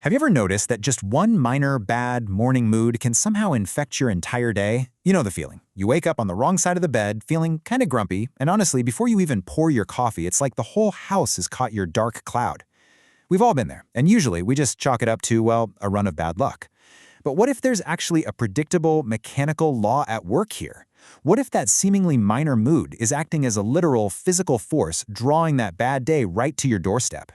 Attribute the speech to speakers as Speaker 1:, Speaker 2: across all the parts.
Speaker 1: Have you ever noticed that just one minor bad morning mood can somehow infect your entire day? You know the feeling. You wake up on the wrong side of the bed, feeling kind of grumpy, and honestly, before you even pour your coffee, it's like the whole house has caught your dark cloud. We've all been there, and usually we just chalk it up to, well, a run of bad luck. But what if there's actually a predictable, mechanical law at work here? What if that seemingly minor mood is acting as a literal, physical force drawing that bad day right to your doorstep?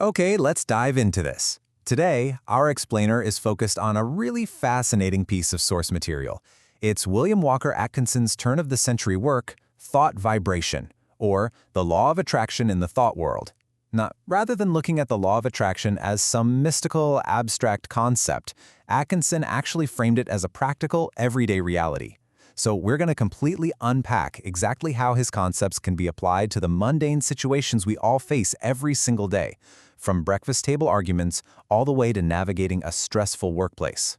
Speaker 2: Okay, let's dive into this. Today, our explainer is focused on a really fascinating piece of source material. It's William Walker Atkinson's turn-of-the-century work, Thought Vibration, or The Law of Attraction in the Thought World. Now, rather than looking at the law of attraction as some mystical, abstract concept, Atkinson actually framed it as a practical, everyday reality. So we're going to completely unpack exactly how his concepts can be applied to the mundane situations we all face every single day, from breakfast table arguments all the way to navigating a stressful workplace.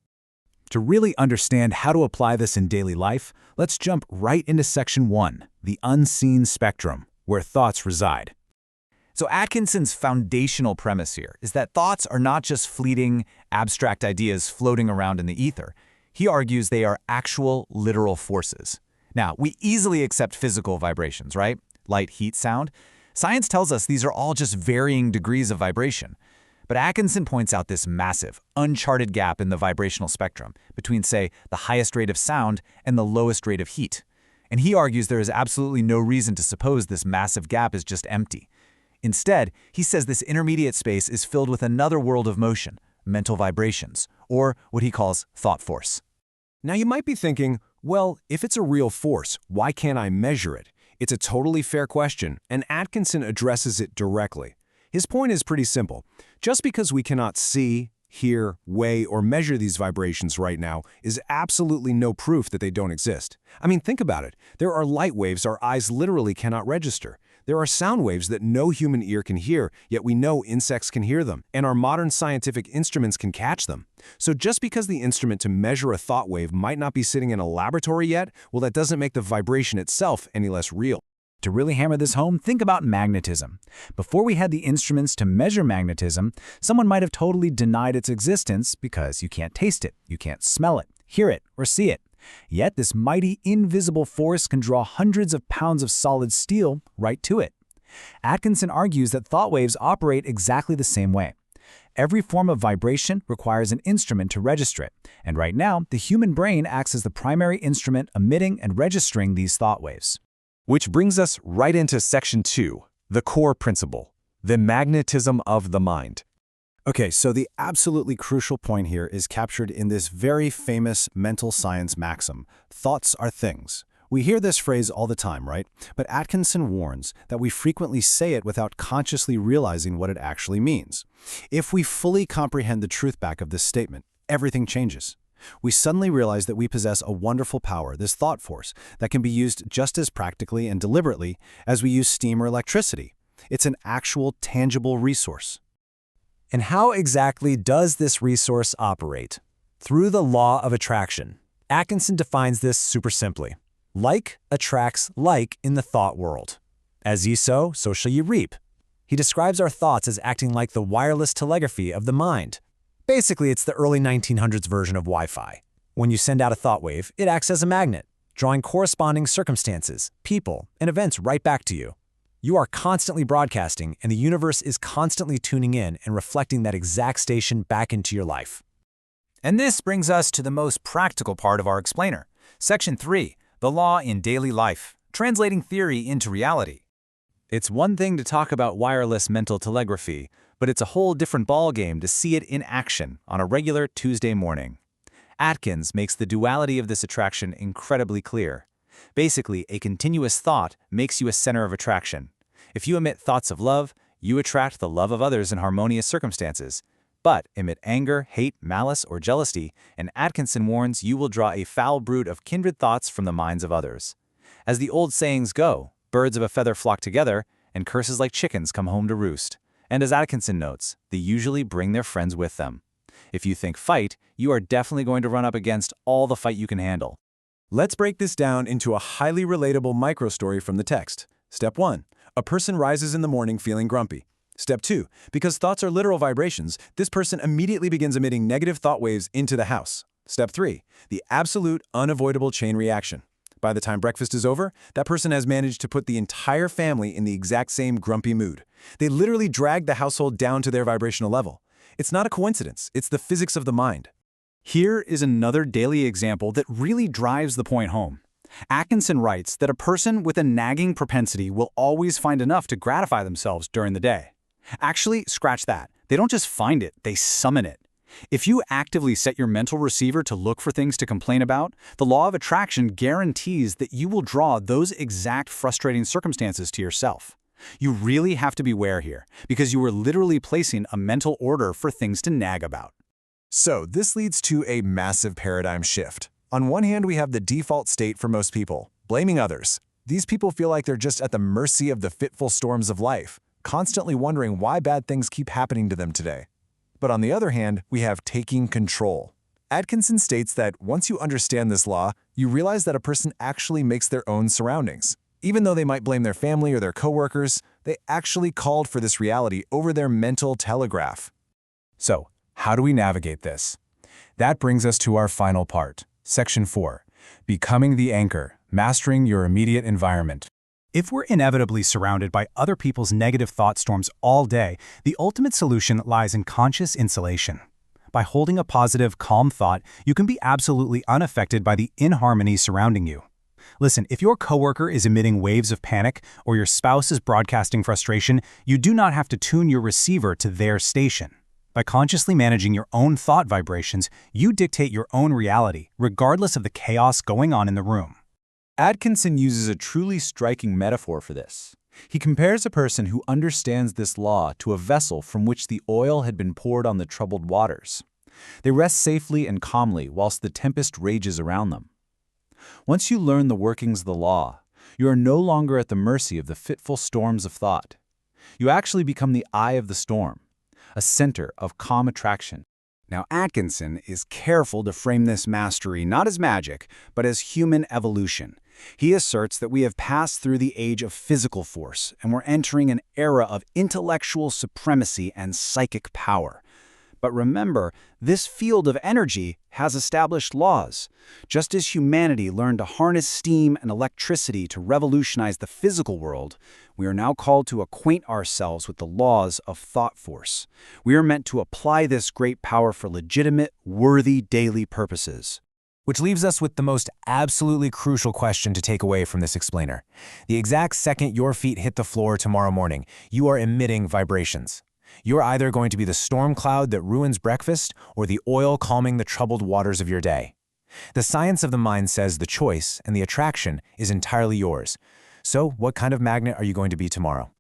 Speaker 1: To really understand how to apply this in daily life, let's jump right into Section 1, the unseen spectrum, where thoughts reside. So Atkinson's foundational premise here is that thoughts are not just fleeting, abstract ideas floating around in the ether. He argues they are actual, literal forces. Now, we easily accept physical vibrations, right? Light, heat, sound. Science tells us these are all just varying degrees of vibration. But Atkinson points out this massive, uncharted gap in the vibrational spectrum between, say, the highest rate of sound and the lowest rate of heat. And he argues there is absolutely no reason to suppose this massive gap is just empty. Instead, he says this intermediate space is filled with another world of motion, mental vibrations, or what he calls thought force.
Speaker 3: Now you might be thinking, well, if it's a real force, why can't I measure it? It's a totally fair question, and Atkinson addresses it directly. His point is pretty simple. Just because we cannot see, hear, weigh, or measure these vibrations right now is absolutely no proof that they don't exist. I mean, think about it. There are light waves our eyes literally cannot register. There are sound waves that no human ear can hear, yet we know insects can hear them, and our modern scientific instruments can catch them. So just because the instrument to measure a thought wave might not be sitting in a laboratory yet, well, that doesn't make the vibration itself any less real.
Speaker 1: To really hammer this home, think about magnetism. Before we had the instruments to measure magnetism, someone might have totally denied its existence because you can't taste it, you can't smell it, hear it, or see it. Yet this mighty, invisible force can draw hundreds of pounds of solid steel right to it. Atkinson argues that thought waves operate exactly the same way. Every form of vibration requires an instrument to register it, and right now, the human brain acts as the primary instrument emitting and registering these thought waves.
Speaker 3: Which brings us right into Section 2, the core principle, the magnetism of the mind.
Speaker 4: Okay, so the absolutely crucial point here is captured in this very famous mental science maxim, thoughts are things. We hear this phrase all the time, right? But Atkinson warns that we frequently say it without consciously realizing what it actually means. If we fully comprehend the truth back of this statement, everything changes. We suddenly realize that we possess a wonderful power, this thought force, that can be used just as practically and deliberately as we use steam or electricity. It's an actual, tangible resource.
Speaker 2: And how exactly does this resource operate? Through the law of attraction. Atkinson defines this super simply. Like attracts like in the thought world. As ye sow, so shall ye reap. He describes our thoughts as acting like the wireless telegraphy of the mind. Basically, it's the early 1900s version of Wi-Fi. When you send out a thought wave, it acts as a magnet, drawing corresponding circumstances, people, and events right back to you. You are constantly broadcasting, and the universe is constantly tuning in and reflecting that exact station back into your life.
Speaker 1: And this brings us to the most practical part of our explainer, Section 3, the law in daily life, translating theory into reality. It's one thing to talk about wireless mental telegraphy, but it's a whole different ballgame to see it in action on a regular Tuesday morning. Atkins makes the duality of this attraction incredibly clear. Basically, a continuous thought makes you a center of attraction. If you emit thoughts of love, you attract the love of others in harmonious circumstances. But emit anger, hate, malice, or jealousy, and Atkinson warns you will draw a foul brood of kindred thoughts from the minds of others. As the old sayings go, birds of a feather flock together, and curses like chickens come home to roost. And as Atkinson notes, they usually bring their friends with them. If you think fight, you are definitely going to run up against all the fight you can handle.
Speaker 3: Let's break this down into a highly relatable micro-story from the text. Step 1. A person rises in the morning feeling grumpy.
Speaker 2: Step 2. Because thoughts are literal vibrations, this person immediately begins emitting negative thought waves into the house. Step 3. The absolute, unavoidable chain reaction. By the time breakfast is over, that person has managed to put the entire family in the exact same grumpy mood. They literally drag the household down to their vibrational level. It's not a coincidence, it's the physics of the mind.
Speaker 1: Here is another daily example that really drives the point home. Atkinson writes that a person with a nagging propensity will always find enough to gratify themselves during the day. Actually, scratch that. They don't just find it, they summon it. If you actively set your mental receiver to look for things to complain about, the law of attraction guarantees that you will draw those exact frustrating circumstances to yourself. You really have to beware here, because you are literally placing a mental order for things to nag about.
Speaker 2: So this leads to a massive paradigm shift. On one hand, we have the default state for most people, blaming others. These people feel like they're just at the mercy of the fitful storms of life, constantly wondering why bad things keep happening to them today. But on the other hand, we have taking control. Atkinson states that once you understand this law, you realize that a person actually makes their own surroundings. Even though they might blame their family or their coworkers, they actually called for this reality over their mental telegraph. So, how do we navigate this? That brings us to our final part, Section 4, Becoming the Anchor, Mastering Your Immediate Environment.
Speaker 1: If we're inevitably surrounded by other people's negative thought storms all day, the ultimate solution lies in conscious insulation. By holding a positive, calm thought, you can be absolutely unaffected by the inharmony surrounding you. Listen, if your coworker is emitting waves of panic or your spouse is broadcasting frustration, you do not have to tune your receiver to their station. By consciously managing your own thought vibrations, you dictate your own reality, regardless of the chaos going on in the room.
Speaker 2: Atkinson uses a truly striking metaphor for this. He compares a person who understands this law to a vessel from which the oil had been poured on the troubled waters. They rest safely and calmly whilst the tempest rages around them. Once you learn the workings of the law, you are no longer at the mercy of the fitful storms of thought. You actually become the eye of the storm, a center of calm attraction.
Speaker 1: Now, Atkinson is careful to frame this mastery not as magic, but as human evolution. He asserts that we have passed through the age of physical force, and we're entering an era of intellectual supremacy and psychic power. But remember, this field of energy has established laws. Just as humanity learned to harness steam and electricity to revolutionize the physical world, we are now called to acquaint ourselves with the laws of thought force. We are meant to apply this great power for legitimate, worthy daily purposes.
Speaker 2: Which leaves us with the most absolutely crucial question to take away from this explainer. The exact second your feet hit the floor tomorrow morning, you are emitting vibrations. You're either going to be the storm cloud that ruins breakfast or the oil calming the troubled waters of your day. The science of the mind says the choice and the attraction is entirely yours. So what kind of magnet are you going to be tomorrow?